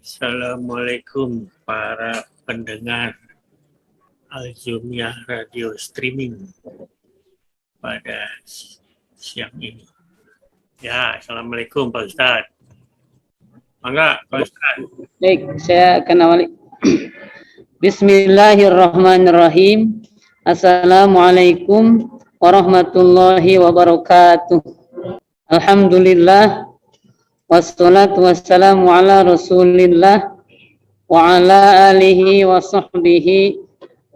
Assalamualaikum para pendengar Al-Jumiyah Radio Streaming pada siang ini. Ya, Assalamualaikum Pak Ustadz. Mangga Pak Ustadz. Baik, saya akan awali. Bismillahirrahmanirrahim. Assalamualaikum warahmatullahi wabarakatuh. Alhamdulillah. Wassalatu wassalamu ala rasulillah wa ala alihi wa sahbihi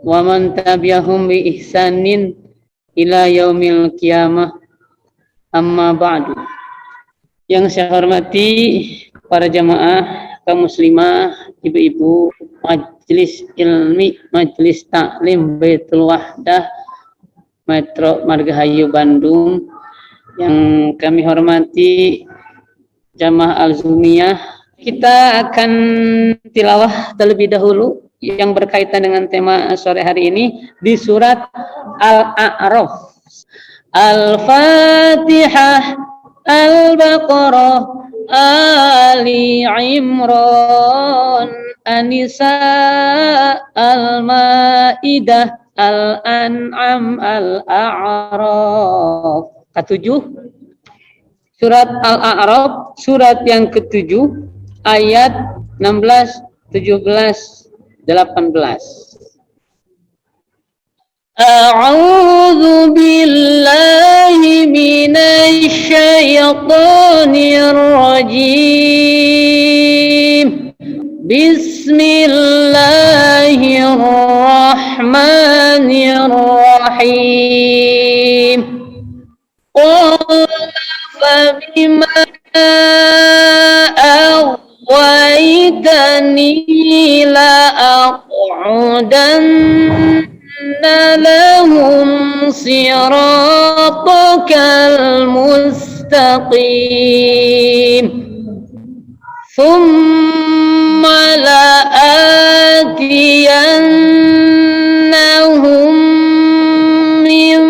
wa man tabi'ahum bi ihsanin ila yaumil qiyamah, amma ba'du. Yang saya hormati para jamaah kaum muslimah, ibu-ibu majelis ilmi, majelis taklim Baitul Wahdah Metro Margahayu Bandung, yang kami hormati jamaah Al-Jumiyah. Kita akan tilawah terlebih dahulu yang berkaitan dengan tema sore hari ini di surat Al-A'raf. Al-Fatihah, Al-Baqarah, Ali Imran, An-Nisa, Al-Maidah, Al-An'am, Al-A'raf. Ketujuh. Surat Al-A'raf, surat yang ke-7, ayat 16, 17, 18. A'udzu billahi minasy syaithanir rajim. Bismillahirrahmanirrahim. فبما أغويتني لأقعدن لهم صراطك المستقيم ثم لآتينهم من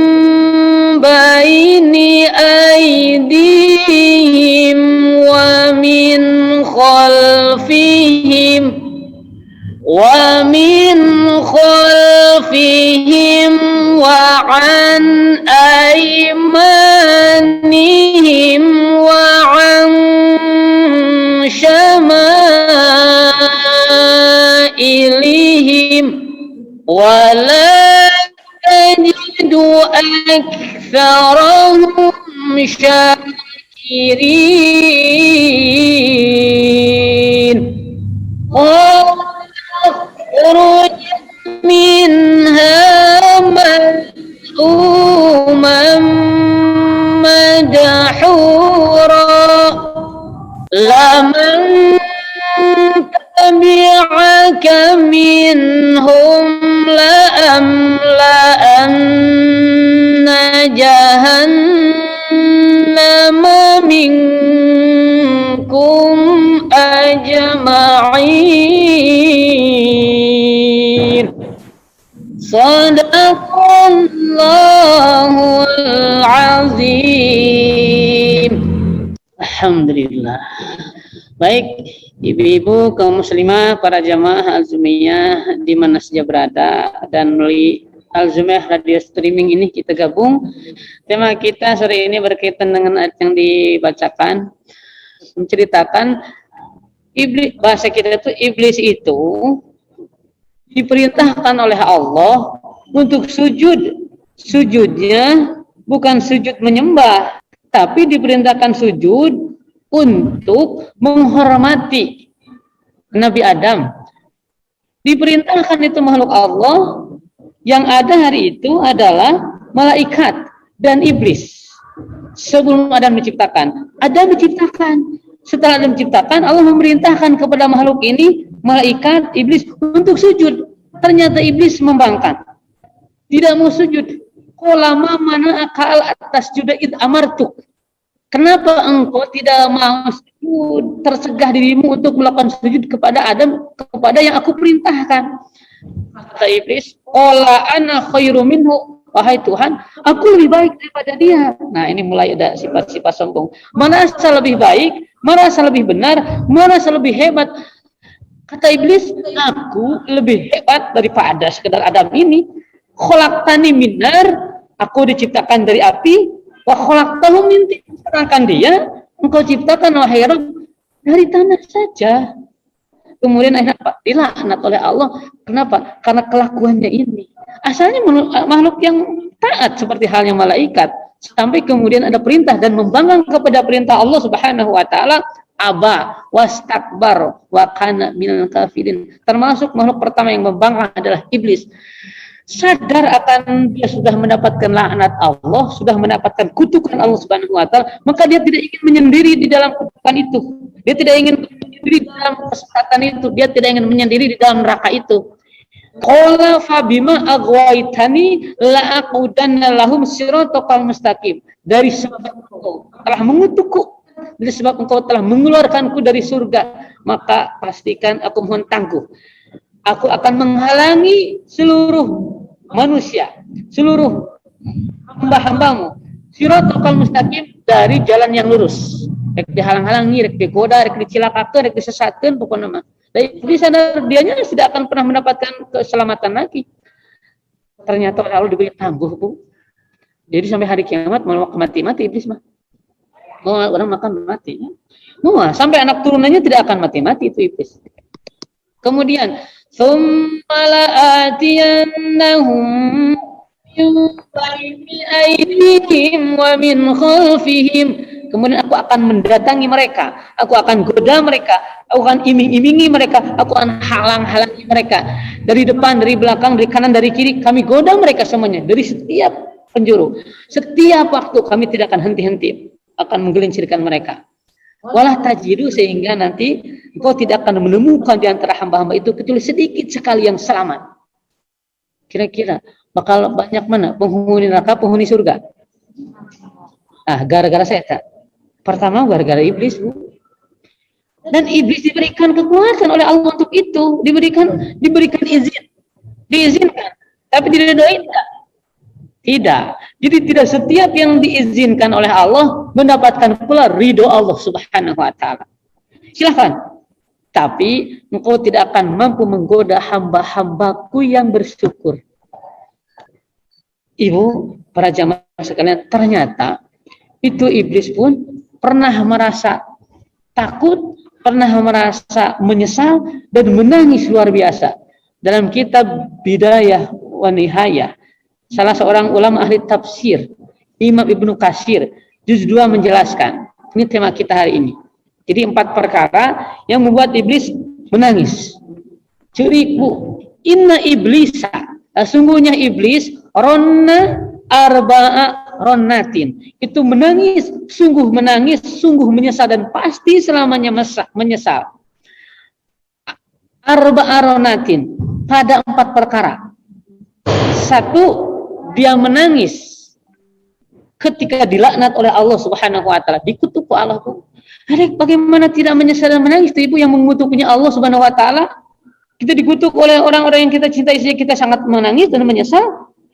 بين أيديهم ومن خلفهم وعن أيمانهم وعن شمائلهم ولا تجد أكثرهم شاكرين. اخرج منها مذءوما مدحورا لمن تبعك منهم لأملأن جهنم منكم أجمعين. Sadaqallahul azim. Alhamdulillah. Baik, ibu-ibu kaum muslimah, para jamaah Al-Jumiyah di mana saja berada dan melalui Al-Jumiyah Radio Streaming ini kita gabung. Tema kita sore ini berkaitan dengan ayat yang dibacakan, menceritakan iblis. Bahasa kita itu iblis itu diperintahkan oleh Allah untuk sujud. Sujudnya bukan sujud menyembah, tapi diperintahkan sujud untuk menghormati Nabi Adam. Diperintahkan itu makhluk Allah. Yang ada hari itu adalah malaikat dan iblis. Sebelum Adam diciptakan, Adam diciptakan. Setelah Adam diciptakan, Allah memerintahkan kepada makhluk ini, malaikat, iblis, untuk sujud. Ternyata iblis membangkang, tidak mau sujud. Qulama mana akal atas judaid amartuk. Kenapa engkau tidak mau sujud, tersegah dirimu untuk melakukan sujud kepada Adam, kepada yang aku perintahkan? Kata iblis, qala ana khairu minhu. Wahai Tuhan, aku lebih baik daripada dia. Nah, ini mulai ada sifat-sifat sombong. Merasa lebih baik, merasa lebih benar, merasa lebih hebat. Kata iblis, aku lebih hebat daripada sekedar Adam ini. Khalaqtani min nar, aku diciptakan dari api, wa khalaqtahu min tin, sedangkan dia engkau ciptakan wahai Rabb dari tanah saja. Kemudian akhirnya dilaknat oleh Allah. Kenapa? Karena kelakuannya ini. Asalnya makhluk yang taat seperti halnya malaikat, sampai kemudian ada perintah dan membangkang kepada perintah Allah Subhanahu wa taala, aba wastakbar wa kana minal kafirin. Termasuk makhluk pertama yang membangkang adalah iblis. Sadar akan dia sudah mendapatkan laknat Allah, sudah mendapatkan kutukan Allah Subhanahu wa taala, maka dia tidak ingin menyendiri di dalam kutukan itu. Dia tidak ingin menyendiri di dalam kesesatan itu, dia tidak ingin menyendiri di dalam neraka itu. Qala fa bima aghwaytani la aqudanna lahum siratal mustaqim. Dari sebab engkau telah mengutukku, dari sebab engkau telah mengeluarkanku dari surga, maka pastikan aku mohon tangguh. Aku akan menghalangi seluruh manusia, seluruh hamba-hambamu, siratal mustaqim, dari jalan yang lurus. Rek dihalang-halangi, rek digoda, rek dicilakakeun, rek disesatkeun, pokoknya mah. Dan iblis sadar dianya tidak akan pernah mendapatkan keselamatan lagi. Ternyata Allah diberi tangguh, Bu. Jadi sampai hari kiamat mau mati-mati iblis mah. Mau orang makan mati. Mau sampai anak turunannya tidak akan mati-mati itu iblis. Kemudian thumma la'atiyannahum min bayni aydihim wa min khalfihim. Kemudian aku akan mendatangi mereka, aku akan goda mereka, aku akan iming-imingi mereka, aku akan halang-halangi mereka dari depan, dari belakang, dari kanan, dari kiri. Kami goda mereka semuanya dari setiap penjuru. Setiap waktu kami tidak akan henti-henti akan menggelincirkan mereka. Walah tajidu, sehingga nanti engkau tidak akan menemukan di antara hamba-hamba itu kecuali sedikit sekali yang selamat. Kira-kira bakal banyak mana penghuni neraka, penghuni surga? Gara-gara setan. Pertama gara-gara iblis, Bu. Dan iblis diberikan kekuatan oleh Allah untuk itu, diberikan izin, diizinkan, tapi diridhoi tidak. Tidak. Jadi tidak setiap yang diizinkan oleh Allah mendapatkan pula ridho Allah Subhanahu wa taala. Silakan. Tapi engkau tidak akan mampu menggoda hamba-hambaku yang bersyukur. Ibu, para jamaah sekalian, ternyata itu iblis pun pernah merasa takut, pernah merasa menyesal dan menangis luar biasa. Dalam kitab Bidayah wa Nihayah, salah seorang ulama ahli tafsir, Imam Ibnu Katsir, juz 2 menjelaskan, ini tema kita hari ini. Jadi 4 perkara yang membuat iblis menangis. Ciriku, inna iblisa, sungguhnya iblis, ronna arba'a ronnatin, itu menangis, sungguh menyesal dan pasti selamanya menyesal. Arba'a ronnatin, pada 4 perkara. 1, dia menangis ketika dilaknat oleh Allah Subhanahu wa taala, dikutuk Allah, Bu. Bagaimana tidak menyesal dan menangis itu ibu yang mengutuknya Allah Subhanahu wa taala? Kita dikutuk oleh orang-orang yang kita cintai saja kita sangat menangis dan menyesal.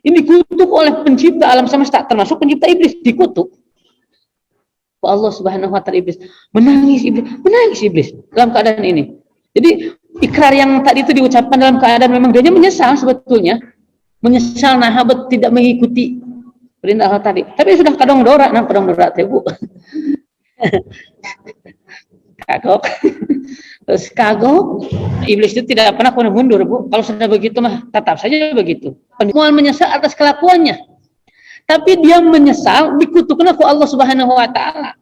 Ini dikutuk oleh pencipta alam semesta, termasuk pencipta iblis, dikutuk. Allah Subhanahu wa taala, iblis menangis iblis dalam keadaan ini. Jadi ikrar yang tadi itu diucapkan dalam keadaan memang dia menyesal sebetulnya. Menyesal nahabat tidak mengikuti perintah Allah tadi. Tapi sudah kadang dorak teh, Bu. Kagok. Terus kagok, iblis itu tidak pernah mundur, Bu. Kalau sudah begitu mah tetap saja begitu. Mau menyesal atas kelakuannya. Tapi dia menyesal dikutukkan oleh Allah Subhanahu wa taala.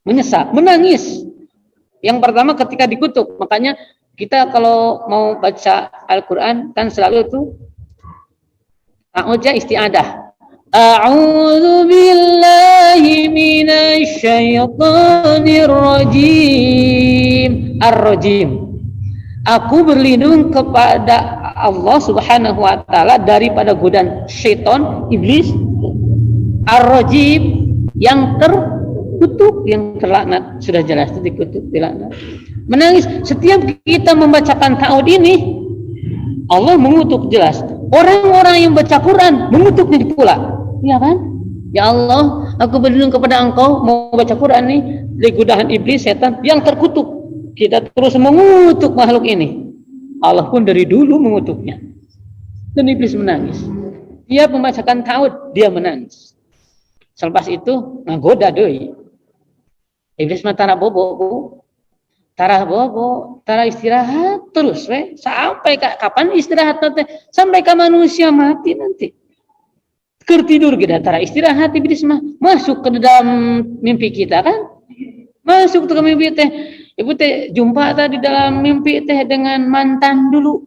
Menyesal, menangis. Yang pertama ketika dikutuk, makanya kita kalau mau baca Al-Qur'an kan selalu itu isti'adah. A'udzu billahi minasy syaithanir rajim. Ar-rajim. Aku berlindung kepada Allah Subhanahu wa taala daripada godaan syaitan, iblis. Ar-rajim, yang terkutuk, yang terlaknat. Sudah jelas itu dikutuk, dilaknat. Menangis setiap kita membacakan ta'awud ini, Allah mengutuk jelas. Orang-orang yang baca Quran mengutuknya pula. Ya kan? Ya Allah, aku berlindung kepada Engkau, mau baca Quran nih dari godaan iblis, setan yang terkutuk. Kita terus mengutuk makhluk ini. Allah pun dari dulu mengutuknya. Dan iblis menangis. Dia membacakan taud, dia menangis. Selepas itu ngagoda deui. Iblis mah tara bobo, Bu. Tara bobo, tara istirahat terus we. Sampai kapan istirahat teh? Sampai ke manusia mati nanti. Keur tidur kita tara istirahat iblis mah masuk ke dalam mimpi kita kan? Masuk ke mimpi teh. Ibu teh jumpa tadi dalam mimpi teh dengan mantan dulu.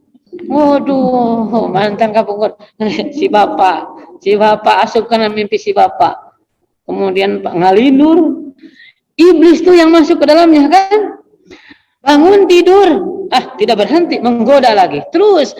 Waduh, mantan kapungkur. si bapak asup ke mimpi si bapak. Kemudian ngalindur. Iblis tuh yang masuk ke dalamnya kan? Bangun tidur, tidak berhenti menggoda lagi. Terus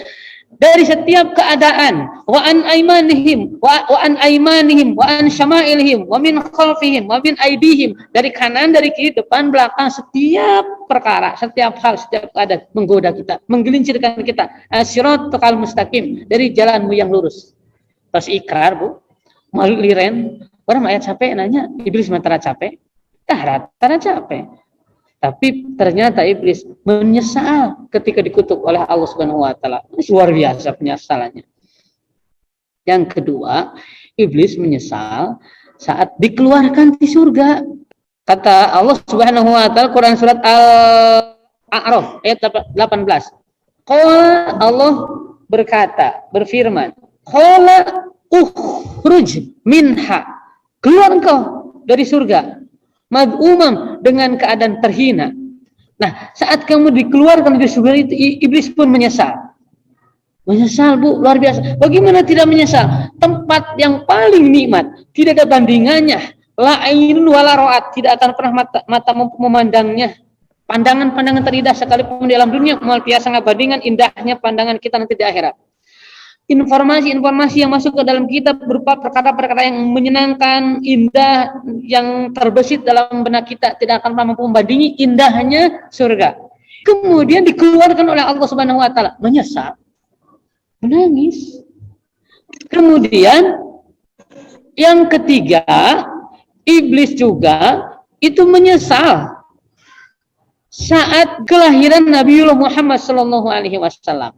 dari setiap keadaan, wa an aimanihim, wa an aimanihim, wa an syama'ilihim, wa min khalfihim, wa min aidihim, dari kanan, dari kiri, depan, belakang, setiap perkara, setiap hal, setiap keadaan menggoda kita, menggelincirkan kita. As-siratal mustaqim, dari jalanmu yang lurus. Pas ikrar, Bu, malu liren, orang ayat capek nanya, iblis matara capek, rata capek. Tapi ternyata iblis menyesal ketika dikutuk oleh Allah Subhanahu wa taala. Luar biasa penyesalannya. Yang kedua, iblis menyesal saat dikeluarkan di surga. Kata Allah Subhanahu wa taala Quran surat Al-A'raf ayat 18. Qala Allah berfirman, "Qala ukhruj minha." Keluar engkau dari surga. Mad'umam, dengan keadaan terhina. Nah, saat kamu dikeluarkan dari surga itu, iblis pun menyesal. Menyesal, Bu, luar biasa. Bagaimana tidak menyesal? Tempat yang paling nikmat, tidak ada bandingannya. La ainun wala ra'at, tidak akan pernah mata memandangnya. Pandangan-pandangan terindah sekalipun di alam dunia, mal biasa ngabandingan indahnya pandangan kita nanti di akhirat. Informasi-informasi yang masuk ke dalam kitab berupa perkara-perkara yang menyenangkan, indah, yang terbesit dalam benak kita, tidak akan mampu membandingi indahnya surga. Kemudian dikeluarkan oleh Allah Subhanahu wa taala, menyesal, menangis. Kemudian yang ketiga, iblis juga itu menyesal saat kelahiran Nabiullah Muhammad sallallahu alaihi wasallam.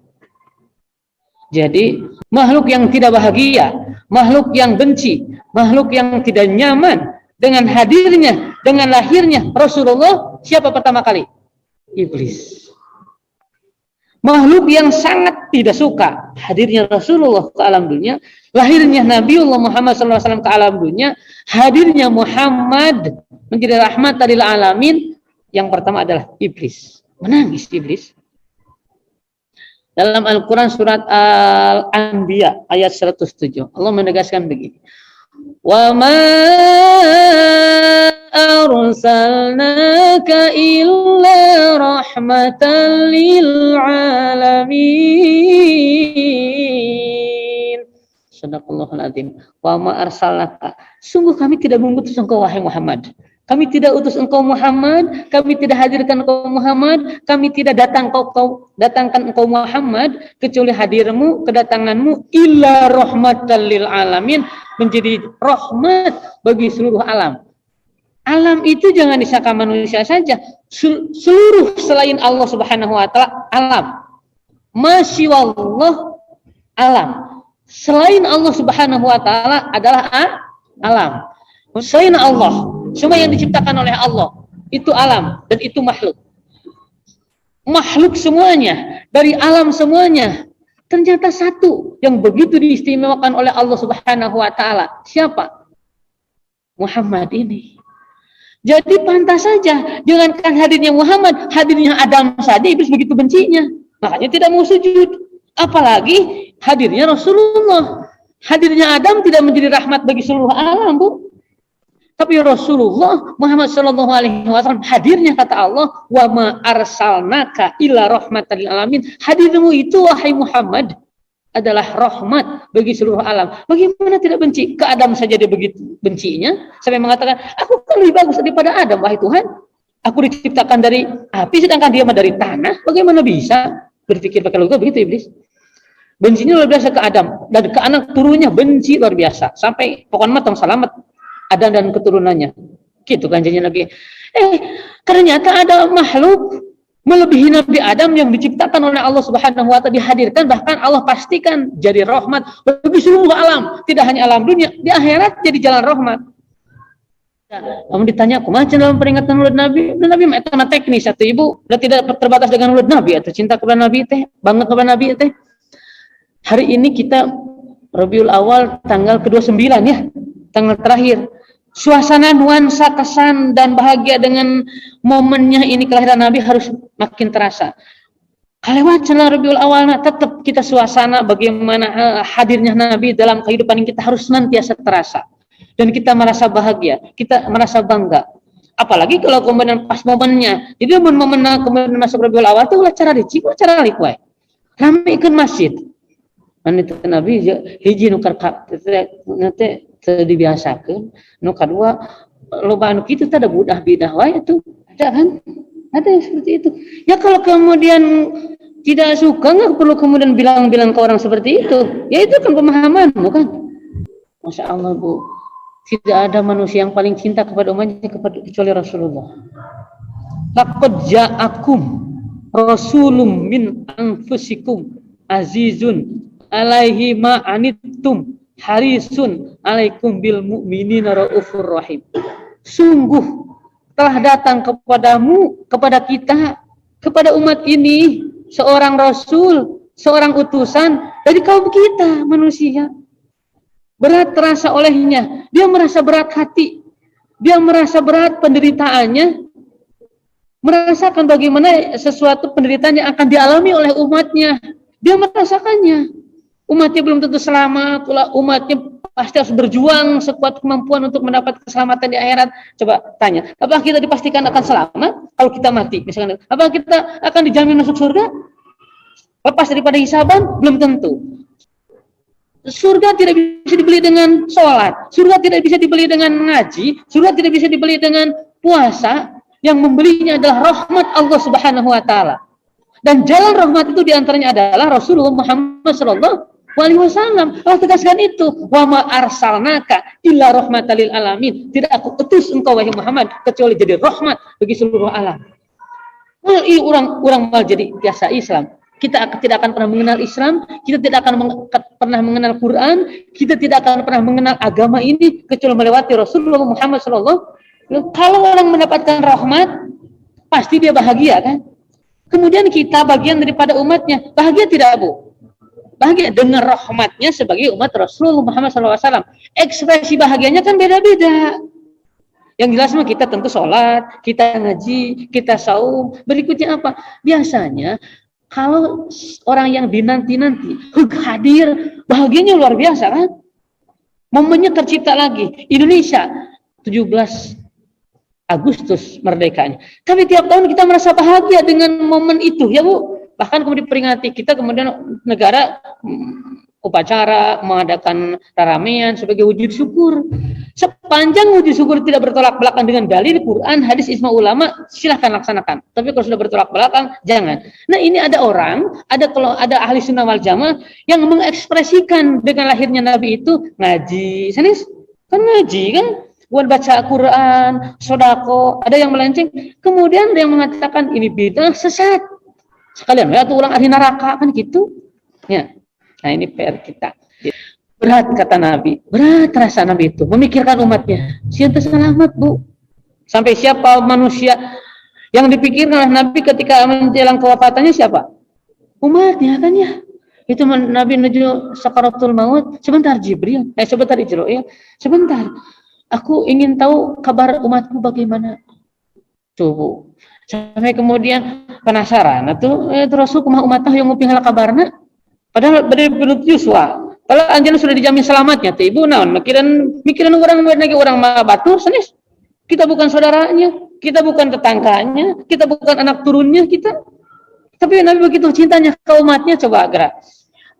Jadi makhluk yang tidak bahagia, makhluk yang benci, makhluk yang tidak nyaman dengan hadirnya, dengan lahirnya Rasulullah, siapa pertama kali? Iblis. Makhluk yang sangat tidak suka hadirnya Rasulullah ke alam dunia, lahirnya Nabiullah Muhammad SAW ke alam dunia, hadirnya Muhammad menjadi rahmat lil alamin, yang pertama adalah iblis. Menangis iblis. Dalam Al-Quran surat Al-Anbiya ayat 107 Allah menegaskan begini, wa ma arsalnaka illa rahmatan lil alamin. Sadaqallahul azim. Wa ma arsalnaka, sungguh kami tidak mengutus engkau wahai Muhammad. Kami tidak utus engkau Muhammad, kami tidak hadirkan engkau Muhammad, kami tidak datangkan engkau Muhammad, kecuali hadirmu, kedatanganmu, illa rahmatan lil alamin, menjadi rahmat bagi seluruh alam. Alam itu jangan disangka manusia saja, seluruh selain Allah Subhanahu wa taala alam. Masyaallah alam. Selain Allah Subhanahu wa taala adalah alam. Selain Allah, semua yang diciptakan oleh Allah itu alam dan itu makhluk. Makhluk semuanya, dari alam semuanya, ternyata satu yang begitu diistimewakan oleh Allah Subhanahu wa taala. Siapa? Muhammad ini. Jadi pantas saja, jangankan hadirnya Muhammad, hadirnya Adam saja iblis begitu bencinya. Makanya tidak mau sujud. Apalagi hadirnya Rasulullah. Hadirnya Adam tidak menjadi rahmat bagi seluruh alam, Bu. Tapi Rasulullah Muhammad sallallahu alaihi wasallam hadirnya, kata Allah, wa ma arsalnaka illa rahmatan lil alamin. Hadirmu itu wahai Muhammad adalah rahmat bagi seluruh alam. Bagaimana tidak benci? Ke Adam saja dia begitu bencinya sampai mengatakan, aku kan lebih bagus daripada Adam wahai Tuhan. Aku diciptakan dari api sedangkan dia dari tanah. Bagaimana bisa? Berpikir pakai logika begitu iblis. Bencinya luar biasa ke Adam dan ke anak turunnya benci luar biasa sampai pokoknya matang selamat Adam dan keturunannya. Gitu kan janjinya lagi. Ternyata ada makhluk melebihi Nabi Adam yang diciptakan oleh Allah Subhanahu wa taala, dihadirkan, bahkan Allah pastikan jadi rahmat bagi seluruh alam, tidak hanya alam dunia, di akhirat jadi jalan rahmat. Kamu ditanya, kumaha dalam peringatan Maulid Nabi? Nabi mah eta teknis atuh Ibu, udah tidak terbatas dengan Maulid Nabi atau cinta kepada Nabi teh, banget kepada Nabi teh. Hari ini kita Rabiul Awal tanggal ke-29 ya, tanggal terakhir. Suasana, nuansa, kesan dan bahagia dengan momennya ini kelahiran Nabi harus makin terasa. Lewat celah Rabiul Awal, tetap kita suasana bagaimana hadirnya Nabi dalam kehidupan kita harus senantiasa terasa. Dan kita merasa bahagia, kita merasa bangga. Apalagi kalau kemudian pas momennya, jadi momen kemudian masuk Rabiul Awal itu ulah cara dicik, ulah cara likwai. Rameikeun masjid. Itu Nabi hiji nukar nanti dibiasakan. Nu kadua loba anu kitu teh ada budah bidah wae itu. Ada kan? Ada yang seperti itu. Ya kalau kemudian tidak suka, nggak perlu kemudian bilang-bilang ke orang seperti itu. Ya itu kan pemahamanmu kan. Masya Allah Bu, tidak ada manusia yang paling cinta kepada umatnya kecuali Rasulullah. Laqad ja'akum rasulun min anfusikum azizun alaihi ma anittum harisun alaikum bil mu'minina raufur rahim. Sungguh telah datang kepadamu, kepada kita, kepada umat ini seorang rasul, seorang utusan dari kaum kita manusia. Berat terasa olehnya, dia merasa berat hati, dia merasa berat penderitaannya, merasakan bagaimana sesuatu penderitaan yang akan dialami oleh umatnya. Dia merasakannya. Umatnya belum tentu selamat, umatnya pasti harus berjuang sekuat kemampuan untuk mendapat keselamatan di akhirat. Coba tanya, apakah kita dipastikan akan selamat kalau kita mati? Misalkan, apakah kita akan dijamin masuk surga? Lepas daripada hisaban? Belum tentu. Surga tidak bisa dibeli dengan sholat, surga tidak bisa dibeli dengan ngaji, surga tidak bisa dibeli dengan puasa. Yang membelinya adalah rahmat Allah Subhanahu wa taala. Dan jalan rahmat itu diantaranya adalah Rasulullah Muhammad sallallahu alaihi wasallam. Allah tegaskan itu, wa ma arsalnaka illa rahmatan lil alamin. Tidak aku utus engkau wahai Muhammad kecuali jadi rahmat bagi seluruh alam. Well, orang mal jadi biasa Islam. Kita tidak akan pernah mengenal Islam, kita tidak akan pernah mengenal Quran, kita tidak akan pernah mengenal agama ini kecuali melewati Rasulullah Muhammad sallallahu alaihi wasallam. Kalau orang mendapatkan rahmat, pasti dia bahagia kan? Kemudian kita bagian daripada umatnya, bahagia tidak Bu? Bahagia dengan rahmatnya sebagai umat Rasulullah Muhammad SAW. Ekspresi bahagianya kan beda-beda. Yang jelas mah kita tentu sholat, kita ngaji, kita saum. Berikutnya apa? Biasanya kalau orang yang dinanti-nanti hadir, bahagianya luar biasa kan? Momennya tercipta lagi. Indonesia 17 Agustus merdekanya. Tapi tiap tahun kita merasa bahagia dengan momen itu, ya Bu. Bahkan kemudian diperingati, kita kemudian negara upacara mengadakan raramean sebagai wujud syukur. Sepanjang wujud syukur tidak bertolak belakang dengan dalil Quran, hadis, ijma ulama, silahkan laksanakan. Tapi kalau sudah bertolak belakang, jangan. Nah ini ada orang, kalau ada ahli sunnah wal jamaah yang mengekspresikan dengan lahirnya Nabi itu ngaji, sanis kan ngaji kan? Buat baca Quran, sodako, ada yang melenceng. Kemudian ada yang mengatakan ini bid'ah, sesat. Sekalian ya tuh ulang ahli neraka kan gitu. Ya. Nah ini PR kita. Berat kata Nabi, berat rasa Nabi itu memikirkan umatnya. Siapa selamat Bu? Sampai siapa manusia yang dipikirkan oleh Nabi ketika menjelang kewafatannya siapa? Umatnya kan ya. Itu Nabi menuju sakaratul maut. Sebentar Jibril, sebentar Israil, sebentar. Aku ingin tahu kabar umatku bagaimana. Tuh, sampai kemudian penasaran. Terus kumaha umatnya yang nguping hal kabarna. Padahal bade penut Yuswa. Kalau anjeun sudah dijamin selamatnya, teh ibu naon mikiran orang lagi orang mah batur sanes. Kita bukan saudaranya, kita bukan tetangganya, kita bukan anak turunnya kita. Tapi Nabi begitu cintanya ke umatnya, coba gerak.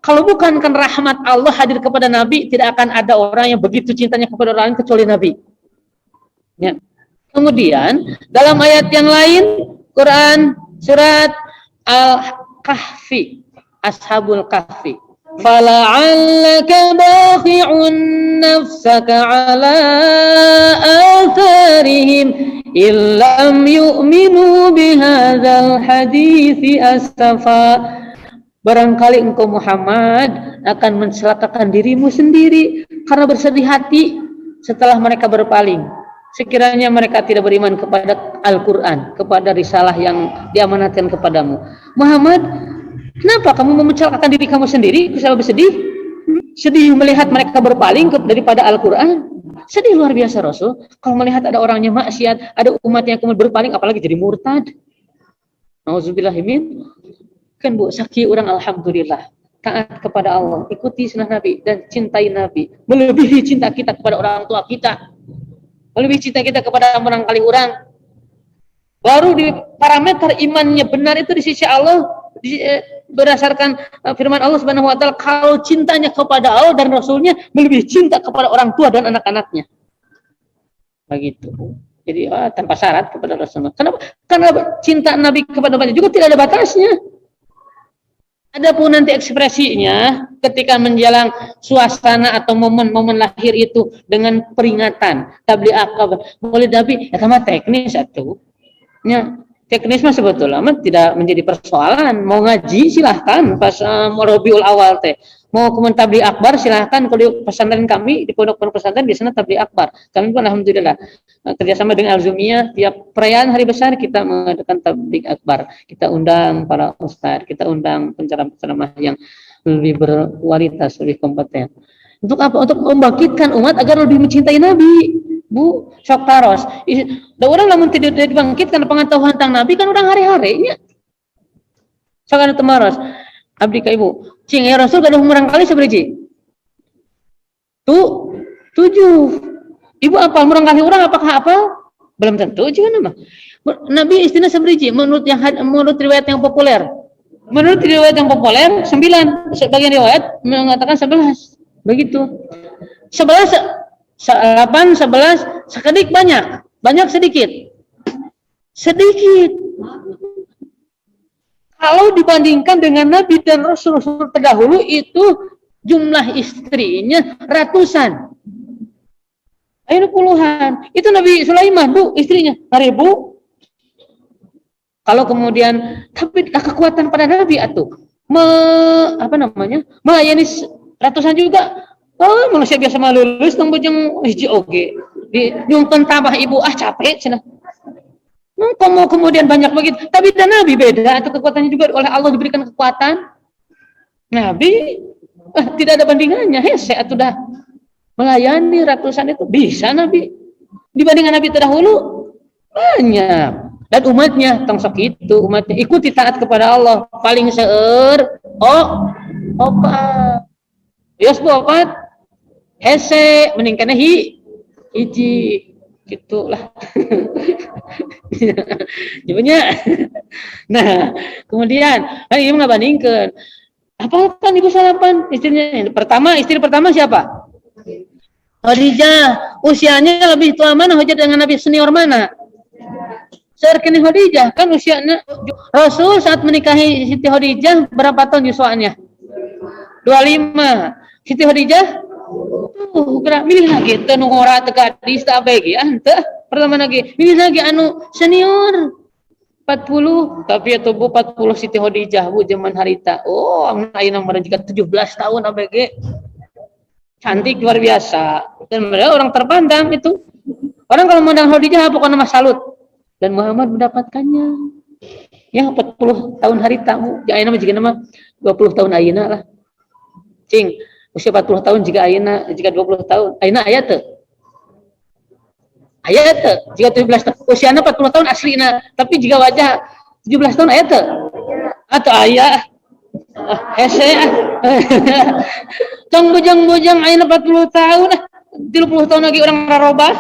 Kalau bukan kan rahmat Allah hadir kepada Nabi, tidak akan ada orang yang begitu cintanya kepada orang lain kecuali Nabi. Ya. Kemudian dalam ayat yang lain, Quran surat Al-Kahfi, Ashabul Kahfi. Fala'allaka bakhi'un nafsaka ala atharihim illam yu'minu bihadzal hadithi asafa. Barangkali engkau Muhammad akan mencelakakan dirimu sendiri karena bersedih hati setelah mereka berpaling. Sekiranya mereka tidak beriman kepada Al-Quran, kepada risalah yang diamanatkan kepadamu. Muhammad, kenapa kamu mau mencelakakan diri kamu sendiri? Kenapa bersedih? Sedih melihat mereka berpaling daripada Al-Quran. Sedih luar biasa Rasul. Kalau melihat ada orangnya maksiat, ada umatnya yang kemudian berpaling, apalagi jadi murtad. Nauzubillahimin. Kan bu, saki orang alhamdulillah. Taat kepada Allah, ikuti sunnah Nabi dan cintai Nabi. Melebihi cinta kita kepada orang tua kita. Melebihi cinta kita kepada barangkali orang. Baru di parameter imannya benar itu di sisi Allah berdasarkan firman Allah Subhanahu wa taala, kalau cintanya kepada Allah dan Rasulnya melebihi cinta kepada orang tua dan anak-anaknya. Begitu. Jadi tanpa syarat kepada Rasulullah. Kenapa? Karena cinta Nabi kepada banyak juga tidak ada batasnya. Adapun nanti ekspresinya ketika menjelang suasana atau momen-momen lahir itu dengan peringatan tabligh akbar, boleh tapi ya sama teknis satu. Ya, teknis mah sebetulnya tidak menjadi persoalan. Mau ngaji silahkan pas Rabiul Awal teh. Mau kemudian tabligh akbar silahkan. Kalau di pesantren kami di pondok-pondok pesantren biasanya tabligh akbar. Kami pun alhamdulillah kerjasama dengan Al-Zumiyah, tiap perayaan hari besar kita mengadakan tabligh akbar. Kita undang para ustadz, kita undang penceramah yang lebih berkualitas, lebih kompeten. Untuk apa? Untuk membangkitkan umat agar lebih mencintai Nabi. Bu, sok taros. Da orang lamun tidak dibangkitkan pengetahuan tentang Nabi kan orang hari-harinya. Sok anu temaros. Abdi ka ibu. Cing ya Rasul kada umurang kali sabriji? 7. Ibu apal murang kali orang apakah apal? Belum tentu juga nama. Nabi istilah sabriji menurut riwayat yang populer. Menurut riwayat yang populer 9. Sebagian riwayat mengatakan 11. Begitu. 11 8, 11, sekedik banyak sedikit. Kalau dibandingkan dengan Nabi dan Rasul terdahulu itu jumlah istrinya ratusan. Ayo puluhan. Itu Nabi Sulaiman, Bu, istrinya 1000. Kalau kemudian tapi kekuatan pada Nabi atuh melayani ratusan juga. Oh, manusia biasa mah lulus tong bujeng hiji oge. Di nyungkeun tabah ibu capek cenah. Kamu kemudian banyak begitu. Tapi dan Nabi beda atau kekuatannya juga oleh Allah diberikan kekuatan. Nabi tidak ada bandingannya. Hese atuh dah melayani ratusan itu bisa Nabi. Dibandingkan Nabi terdahulu banyak. Dan umatnya tong sok itu, umatnya ikuti taat kepada Allah. Paling seueur opat. Yos opat. Hese meningkatnya hiji gitulah. Jadinya nah kemudian ibu nggak bandingkan apa kan ibu salapan istri pertama siapa? Khadijah. Usianya lebih tua mana Khadijah dengan Nabi senior mana? Serkini Khadijah kan usianya Rasul saat menikahi Siti Khadijah berapa tahun usianya? 25. Siti Khadijah milih lagi teu nu ngora teu gadis teu abg teu pertama lagi milih lagi anu senior 40 tapi atuh Bu 40 Siti Khadijah Bu zaman harita ayeuna meureun juga 17 tahun abg cantik luar biasa dan mereka orang terpandang itu orang kalau memandang Khadijah pokoknya mah salut dan Muhammad mendapatkannya ya 40 tahun harita Bu ayeuna mah jiga nama 20 tahun ayeuna lah cing usia 40 tahun jika 20 tahun ayeuna aya teu jika 17 tahun usiana 40 tahun aslina tapi jika wajah 17 tahun aya teu atau aya hese tong bujang-bujang ayeuna 40 tahun 30 tahun lagi orang rarobah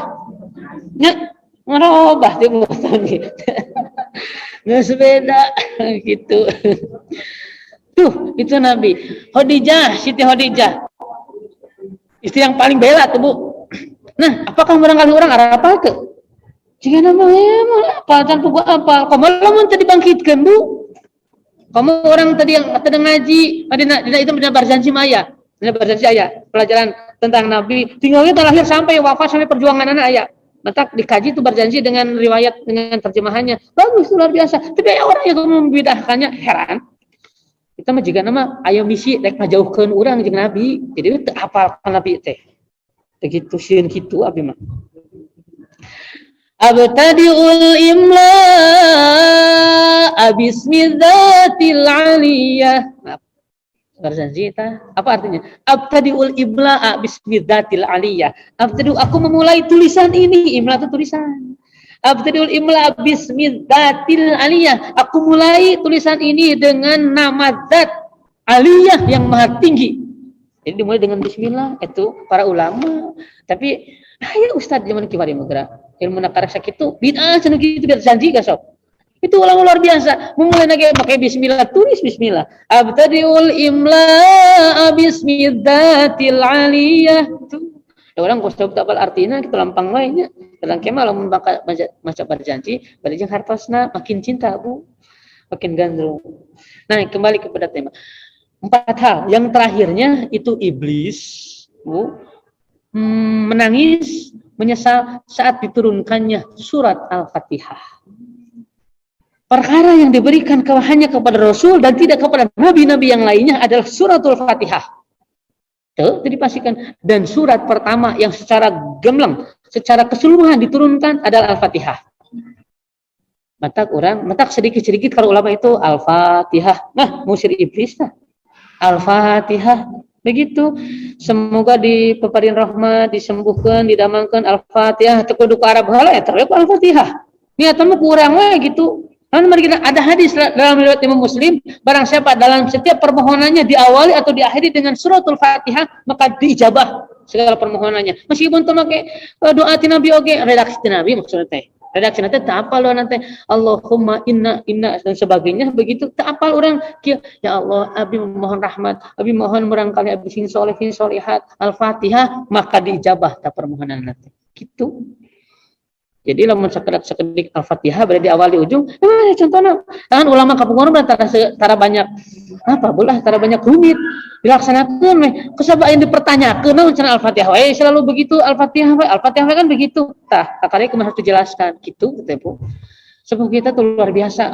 nya ngarobah 30 tahun gitu geus beda gitu. Tuh, itu Nabi. Khadijah, Siti Khadijah. Istri yang paling bela tuh, Bu. Nah, apakah barangkali orang Arab apa ke? Jika namanya apa tanpa gua apa? Kamu lamun tadi bangkitkan, Bu. Kamu orang tadi yang ngaji, itu benar Barzanji Maya. Benar Barzanji Ayah, pelajaran tentang Nabi. Tinggalnya lahir sampai wafat sampai perjuangan anak ayah. Matak dikaji itu berjanji dengan riwayat dengan terjemahannya bagus luar biasa. Tapi orang yang membidahkannya heran. Kita mah juga nama aya misi rek ngajauhkeun urang jeung Nabi. Jadi teu hafal Nabi teh. Begitu sieun kitu abi mah. Abtadiul imla bismidzatil aliyah. Berjanji ta? Apa artinya? Abtadiul imla bismidzatil aliyah. Abtadiu aku memulai tulisan ini. Imla itu tulisan. Abtadiul imla bismidzatil aliyah. Aku mulai tulisan ini dengan nama zat aliyah yang maha tinggi. Jadi dimulai dengan bismillah itu para ulama. Tapi ya ustaz zaman kiwari mah ilmu nakarek sakitu bid'ah cenah kitu berjanji ka sok. Itu ulama luar biasa. Memulai lagi pakai bismillah, tulis bismillah. Abtadiul imla bismidzatil aliyah. Itu orang kosong tak bal artina kita lampang lainnya. Kadang kemah lamun maca berjanji, bari jeung hartosna makin cinta Bu. Makin gandrung. Nah, kembali kepada tema. 4 hal. Yang terakhirnya itu iblis, Bu, menangis, menyesal saat diturunkannya surat Al-Fatihah. Perkara yang diberikan hanya kepada Rasul dan tidak kepada nabi-nabi yang lainnya adalah suratul Fatihah. Itu dipastikan. Dan surat pertama yang secara gamblang, secara keseluruhan diturunkan adalah Al-Fatihah. Matak sedikit-sedikit kalau ulama itu Al-Fatihah. Nah, musir iblis lah. Al-Fatihah. Begitu. Semoga dipeparin rahmat, disembuhkan, didamangkan Al-Fatihah. Tekudu ke Arab hala ya, terlalu Al-Fatihah. Niatan mah kurang we gitu. Lalu mari kita ada hadis dalam riwayat Imam Muslim, barang siapa dalam setiap permohonannya diawali atau diakhiri dengan suratul Fatihah, maka diijabah segala permohonannya. Meskipun teu make doa ti Nabi oge, redaksi ti Nabi maksudnya teh. Redaksi nanti tak apal nanti Allahumma inna dan sebagainya begitu tak apal orang kia ya Allah abi mohon rahmat abi mohon murangkali abi sing solehin solehat Al-Fatihah maka diijabah ta permohonan nanti gitu. Jadi lamun sakedik Al-Fatihah berarti awal di ujung. Contohnya kan ulama kapungan tara banyak apa bolah tara banyak rumit dilaksanakeun we kusabab aya dipertanyakeun naon cenah Al-Fatihah we selalu begitu Al-Fatihah kan begitu. Tah kakari kumaha harus dijelaskan gitu Bu. Sebab kita tuh luar biasa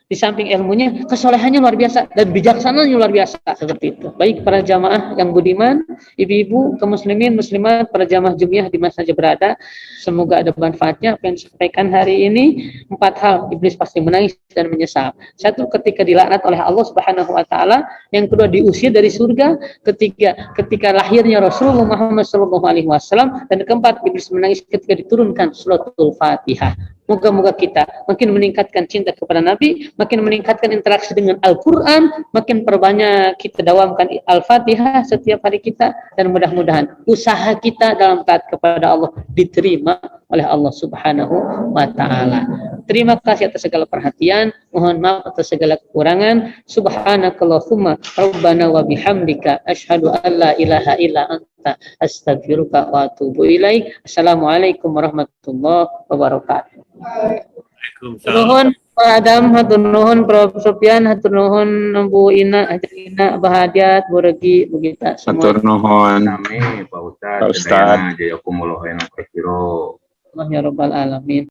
di samping ilmunya, kesolehannya luar biasa dan bijaksananya luar biasa seperti itu. Baik para jamaah yang budiman, ibu-ibu, kaum muslimin, muslimat, para jamaah Jumiah di mana saja berada, semoga ada manfaatnya apa yang disampaikan hari ini. 4 hal iblis pasti menangis dan menyesal. 1, ketika dilaknat oleh Allah Subhanahu wa taala, yang kedua diusir dari surga, ketika lahirnya Rasulullah Muhammad sallallahu alaihi wasallam, dan keempat iblis menangis ketika diturunkan suratul Fatihah. Moga-moga kita makin meningkatkan cinta kepada Nabi, makin meningkatkan interaksi dengan Al-Quran, makin perbanyak kita dawamkan Al-Fatihah setiap hari kita, dan mudah-mudahan usaha kita dalam taat kepada Allah diterima oleh Allah Subhanahu wa ta'ala. Terima kasih atas segala perhatian, mohon maaf atas segala kekurangan. Subhanakallahumma rabbana wa bihamdika asyhadu an la ilaha illa anta astaghfiruka wa atubu ilaik. Assalamualaikum warahmatullahi wabarakatuh. Nuhun Pak Adam, hatur nuhun Prof Sofyan, hatur nuhun Bu Ina, Ina Bahadiat, Bu Regi, Bu Gita semua. Hatur nuhun. Amin, Pak Ustaz. Jazakumullah khairan katsira. Allah ya rabbal alamin.